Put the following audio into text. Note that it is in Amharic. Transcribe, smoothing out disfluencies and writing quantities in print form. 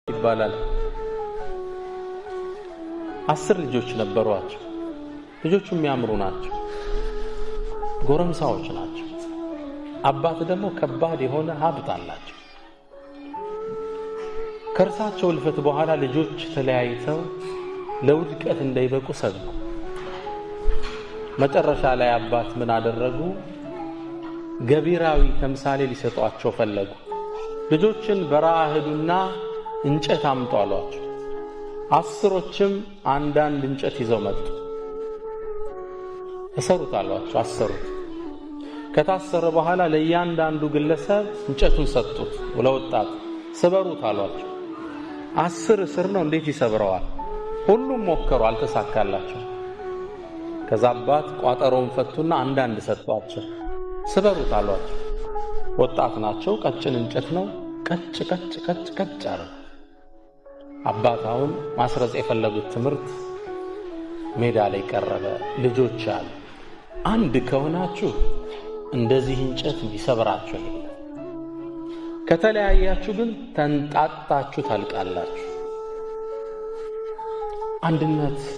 ይባላል 10 ልጆች ነበሯቸው። ልጆቹ የሚያምሩ ናቸው፣ ጎረምሳዎች ናቸው። አባት ደግሞ ከባድ የሆነ ሀብት አላቸው። ከእርሳቸው ልፈት በኋላ ልጆች ተለያይተው ለውድቀት እንዳይበቁ ሰጉ። መጨረሻ ላይ አባት ምን አደረጉ? ገቢራዊ ተምሳሌ ሊሰጧቸው ፈለጉ። ልጆችን በረሃ ሄዱና እንጨት አምጡ አሏቸው። 10ዎችም አንዳንድ እንጨት ይዘው መጡ። እሰሩት አሏቸው። አሰሩት። ከታሰረ በኋላ ለእያንዳንዱ ግለሰብ እንጨቱን ሰጡት። ለወጣት ስበሩት አሏቸው። 10 እስር ነው፣ እንዴት ይሰብረዋል? ሁሉም ሞከሩ፣ አልተሳካላቸው። ከዛ አባት ቋጠሮውን ፈቱና አንዳንድ ሰጧቸው። ስበሩት አሏቸው። ወጣት ናቸው፣ ቀጭን እንጨት ነው። ቀጭ ቀጭ ቀጭ ቀጭ አለ። አባት አሁን ማስረጽ የፈለጉት ትምህርት ሜዳ ላይ ቀረበ። ልጆች አሉ፣ አንድ ከሆናችሁ እንደዚህ እንጨት እንዲሰብራችሁ የለም። ከተለያያችሁ ግን ተንጣጣችሁ ታልቃላችሁ። አንድነት